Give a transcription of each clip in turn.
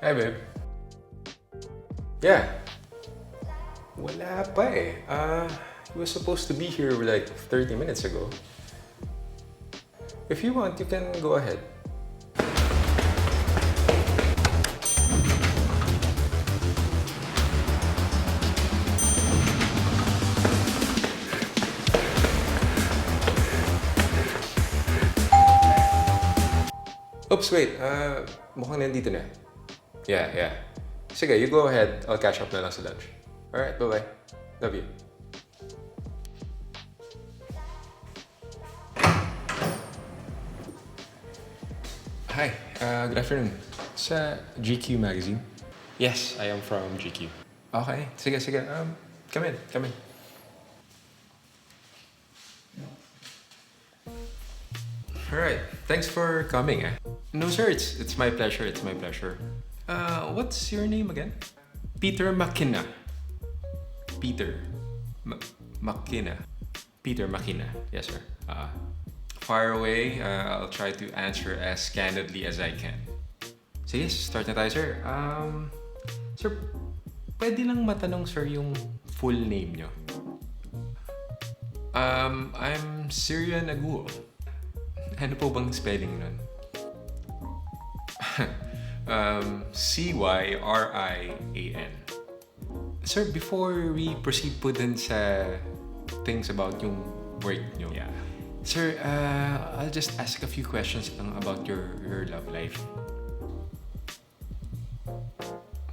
Hi, babe. Yeah. Wala pa eh. He was supposed to be here like 30 minutes ago. If you want, you can go ahead. Oops, wait. Mukhang nandito na. Yeah. Sige, you go ahead. I'll catch up na lang sa lunch. Alright, bye-bye. Love you. Hi, good afternoon. Sa GQ magazine? Yes, I am from GQ. Okay, sige. Come in. Alright, thanks for coming. No, sir, it's my pleasure. What's your name again? Peter McKenna. Peter McKenna. Peter McKenna. Yes, sir. Fire away. I'll try to answer as candidly as I can. Sige, start na tayo, sir. Sir, pwede lang matanong, sir, yung full name nyo? I'm Syrian Aguo. Ano po bang spelling nun? Cyrian. Sir, before we proceed po dun sa things about yung work nyo. Yeah. Sir, I'll just ask a few questions lang about your love life.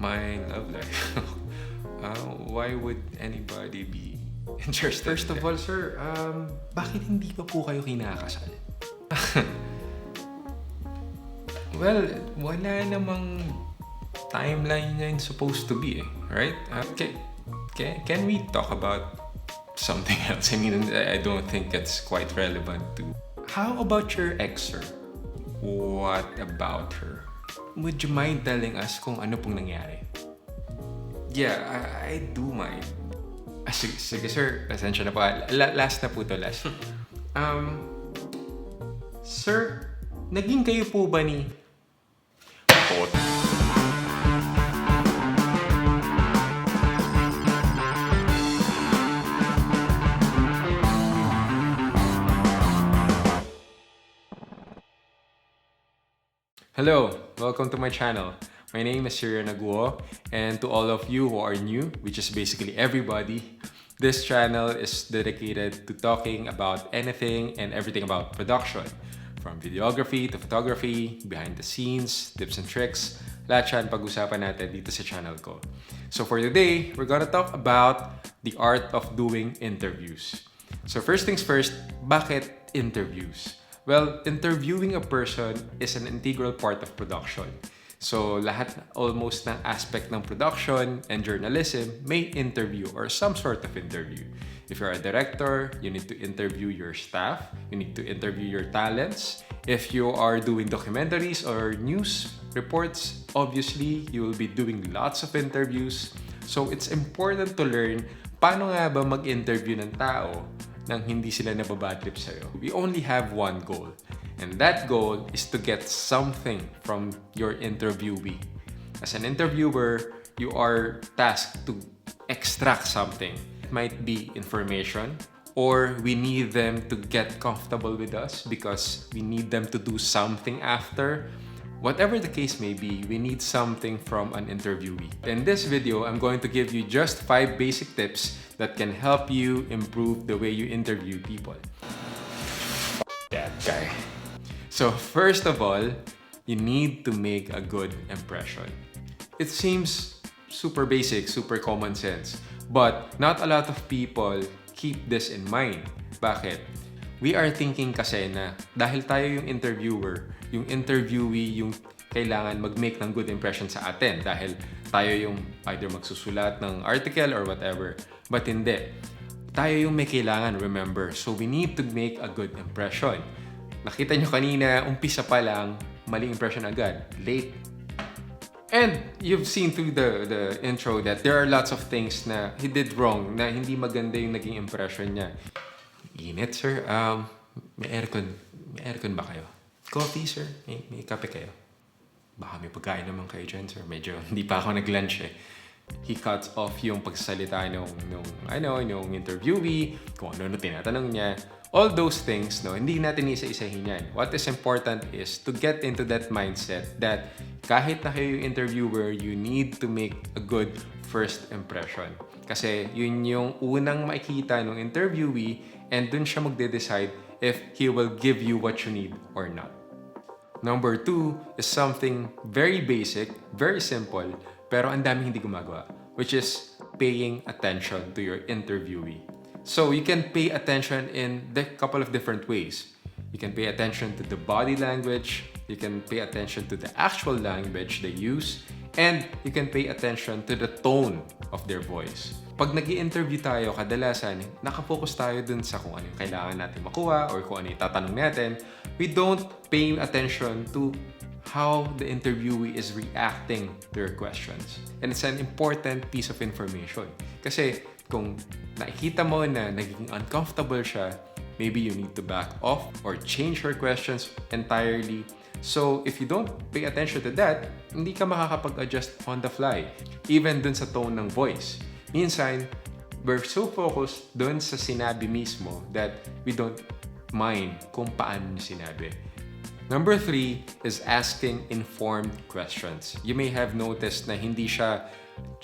My love life? Why would anybody be interested? First of all, sir, bakit hindi pa po kayo kinakasal? Well, wala namang timeline niya supposed to be, right? Can we talk about something else? I mean, I don't think it's quite relevant to... How about your ex, sir? What about her? Would you mind telling us kung ano pong nangyari? Yeah, I do mind. Sige, sir. Pasensya na po. Last na po to, last. Sir, naging kayo po ba ni... Hello, welcome to my channel. My name is Syrian Aguo, and to all of you who are new, which is basically everybody, this channel is dedicated to talking about anything and everything about production. From videography to photography, behind the scenes, tips and tricks, lahat yan pag-usapan natin dito sa channel ko. So for today, we're gonna talk about the art of doing interviews. So first things first, bakit interviews? Well, interviewing a person is an integral part of production. So almost ng aspect ng production and journalism may interview or some sort of interview. If you're a director, you need to interview your staff, you need to interview your talents. If you are doing documentaries or news reports, obviously you will be doing lots of interviews. So it's important to learn paano nga ba mag-interview ng tao nang hindi sila nababadtrip sa'yo. We only have one goal, and that goal is to get something from your interviewee. As an interviewer, you are tasked to extract something. It might be information, or we need them to get comfortable with us because we need them to do something after. Whatever the case may be, we need something from an interviewee. In this video, I'm going to give you just 5 basic tips that can help you improve the way you interview people. That guy. So first of all, you need to make a good impression. It seems super basic, super common sense, but not a lot of people keep this in mind. Bakit? We are thinking kasi na dahil tayo yung interviewer, yung interviewee yung kailangan mag-make ng good impression sa atin dahil tayo yung either magsusulat ng article or whatever. But hindi. Tayo yung may kailangan, remember. So we need to make a good impression. Nakita nyo kanina, umpisa pa lang, mali impression agad. Late. And you've seen through the intro that there are lots of things na he did wrong, na hindi maganda yung naging impression niya. Init, sir. May aircon ba kayo? Coffee, sir? May kape kayo? baka may pagkain naman kayo dyan, sir. Medyo hindi pa ako nag-lunch eh. He cuts off yung pagsasalita nung interviewee, kung ano tinatanong niya. All those things, no, hindi natin isa-isahin yan. What is important is to get into that mindset that kahit na kayo yung interviewer, you need to make a good first impression. Kasi yun yung unang makikita ng interviewee and dun siya magde-decide if he will give you what you need or not. Number 2 is something very basic, very simple, pero ang daming hindi gumagawa, which is paying attention to your interviewee. So you can pay attention in a couple of different ways. You can pay attention to the body language, you can pay attention to the actual language they use, and you can pay attention to the tone of their voice. Pag nag-i-interview tayo, kadalasan, nakafocus tayo dun sa kung ano yung kailangan natin makuha or kung ano yung tatanong natin. We don't pay attention to how the interviewee is reacting to your questions. And it's an important piece of information. Kasi kung nakikita mo na nagiging uncomfortable siya, maybe you need to back off or change your questions entirely. So, if you don't pay attention to that, hindi ka makakapag-adjust on the fly. Even dun sa tone ng voice. Minsan, we're so focused dun sa sinabi mismo that we don't mind kung paano sinabi. Number 3 is asking informed questions. You may have noticed na hindi siya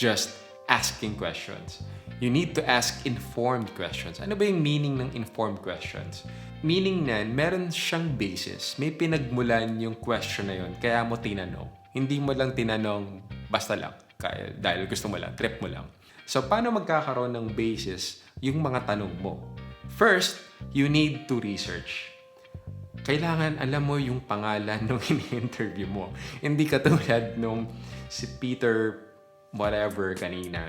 just asking questions. You need to ask informed questions. Ano ba yung meaning ng informed questions? Meaning na meron siyang basis. May pinagmulan yung question na yun, kaya mo tinanong. Hindi mo lang tinanong basta lang, kaya, dahil gusto mo lang, trip mo lang. So, paano magkakaroon ng basis yung mga tanong mo? First, you need to research. Kailangan alam mo yung pangalan ng ini-interview mo. Hindi katulad nung si Peter whatever kanina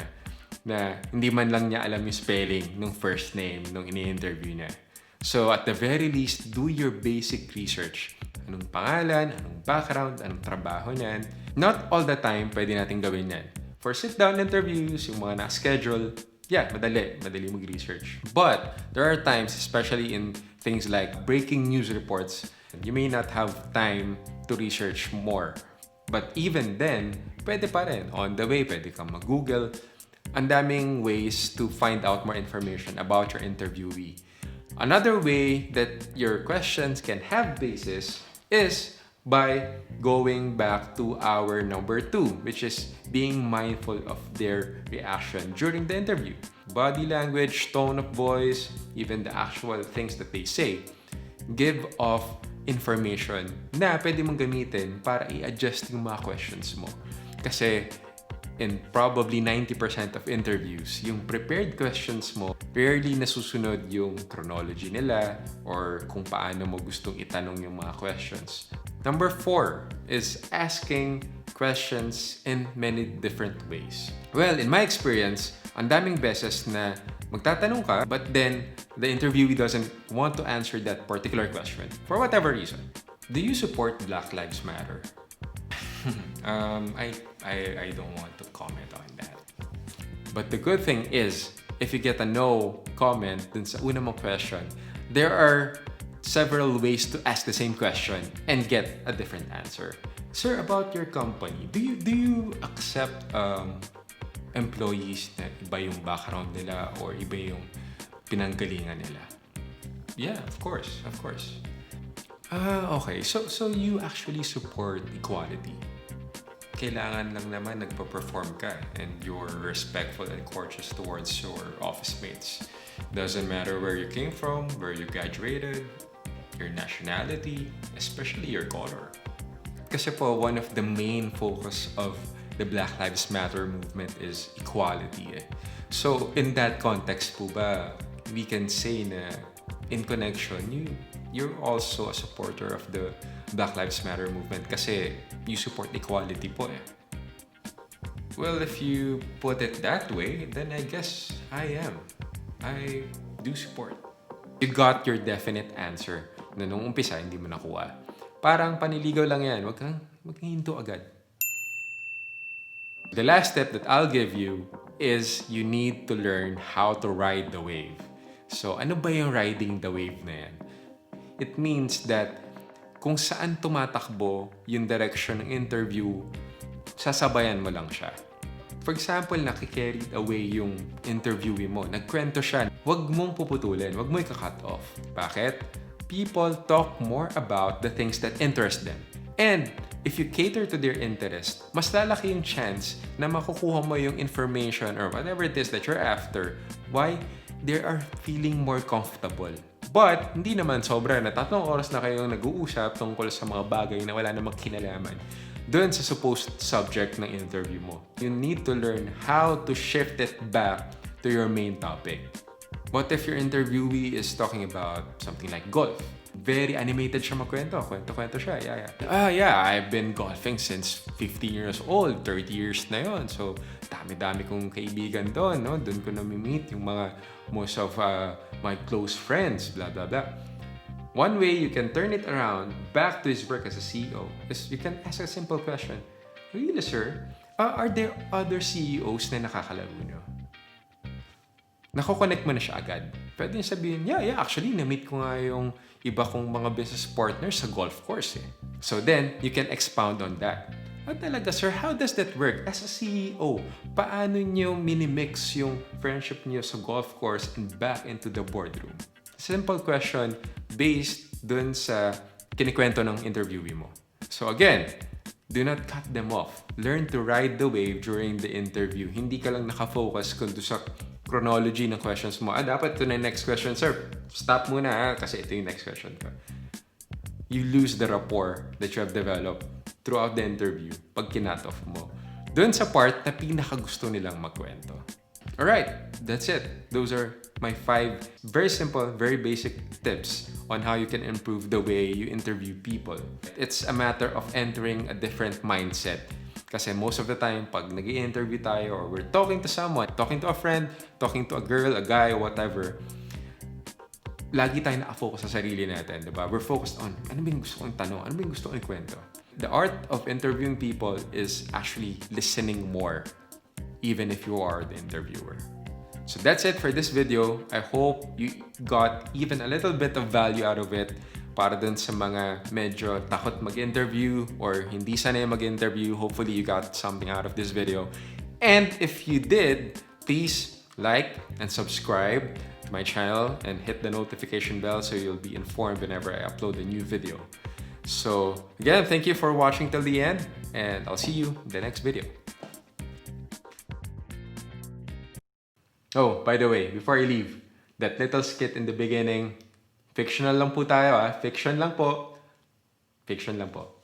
na hindi man lang niya alam yung spelling ng first name nung ini-interview niya. So, at the very least, do your basic research. Anong pangalan, anong background, anong trabaho niyan. Not all the time pwede natin gawin yan. For sit-down interviews, yung mga na-schedule, yeah, madali mag-research. But, there are times, especially in things like breaking news reports, you may not have time to research more. But even then, pwede pa rin. On the way, pwede kang mag-Google. Ang daming ways to find out more information about your interviewee. Another way that your questions can have basis is by going back to our number 2, which is being mindful of their reaction during the interview. Body language, tone of voice, even the actual things that they say give off information na pwede mong gamitin para i-adjust yung mga questions mo. Kasi in probably 90% of interviews, yung prepared questions mo, rarely nasusunod yung chronology nila or kung paano mo gustong itanong yung mga questions. Number 4 is asking questions in many different ways. Well, in my experience, ang daming beses na magtatanong ka, but then the interviewee doesn't want to answer that particular question for whatever reason. Do you support Black Lives Matter? I don't want to comment on that. But the good thing is, if you get a no comment dun sa una mong question, there are several ways to ask the same question and get a different answer. Sir, about your company, do you accept employees na iba yung background nila or iba yung pinanggalingan nila? Yeah, of course. Okay. So you actually support equality. Kailangan lang naman nagpa-perform ka and you're respectful and courteous towards your office mates. Doesn't matter where you came from, where you graduated, your nationality, especially your color. Kasi po, one of the main focus of the Black Lives Matter movement is equality. So in that context po ba, we can say na in connection, you're also a supporter of the Black Lives Matter movement kasi you support equality po eh. Well, if you put it that way, then I guess I am. I do support. You got your definite answer na nung umpisa hindi mo nakuha. Parang paniligaw lang yan. Wag kang hinto agad. The last step that I'll give you is you need to learn how to ride the wave. So, ano ba yung riding the wave na yan? It means that kung saan tumatakbo yung direction ng interview, sasabayan mo lang siya. For example, nakikarried away yung interviewee mo, nagkwento siya, huwag mong puputulin, huwag mo i-cut off. Bakit? People talk more about the things that interest them. And if you cater to their interest, mas lalaki yung chance na makukuha mo yung information or whatever it is that you're after. Why? They are feeling more comfortable. But, hindi naman sobra na 3 oras na kayong nag-uusap tungkol sa mga bagay na wala namang kinalaman doon sa supposed subject ng interview mo. You need to learn how to shift it back to your main topic. What if your interviewee is talking about something like golf? Very animated siya magkwento. Kwento-kwento siya. Yeah, I've been golfing since 15 years old. 30 years na yon. So, dami-dami kong kaibigan doon. No? Doon ko na-meet yung mga most of my close friends. Blah, blah, blah. One way you can turn it around back to his work as a CEO is you can ask a simple question. Really, sir? Are there other CEOs na nakakalaro nyo? Nako-connect mo na siya agad. Pwede niya sabihin, yeah, actually, na-meet ko nga yung iba kong mga business partners sa golf course eh. So then, you can expound on that. Talaga, sir, how does that work? As a CEO, paano niyo minimix yung friendship niyo sa golf course and back into the boardroom? Simple question based dun sa kinikwento ng interviewee mo. So again, do not cut them off. Learn to ride the wave during the interview. Hindi ka lang nakafocus kung doon sa chronology ng questions mo. Dapat ito na yung next question, sir. Stop muna kasi ito yung next question ka. You lose the rapport that you have developed throughout the interview pag kinat off mo. Doon sa part na pinakagusto nilang magkwento. Alright, that's it. Those are my 5 very simple, very basic tips on how you can improve the way you interview people. It's a matter of entering a different mindset. Kasi most of the time, pag nag-i-interview tayo or we're talking to someone, talking to a friend, talking to a girl, a guy, whatever, lagi tayo naka-focus sa sarili natin, diba? We're focused on, ano ba yung gusto kong tanong? Ano ba yung gusto kong ikwento? The art of interviewing people is actually listening more, even if you are the interviewer. So that's it for this video. I hope you got even a little bit of value out of it para dun sa mga medyo takot mag-interview or hindi sanay mag-interview. Hopefully you got something out of this video. And if you did, please like and subscribe to my channel and hit the notification bell so you'll be informed whenever I upload a new video. So again, thank you for watching till the end and I'll see you in the next video. Oh, by the way, before I leave, that little skit in the beginning, fictional lang po tayo Fiction lang po. Fiction lang po.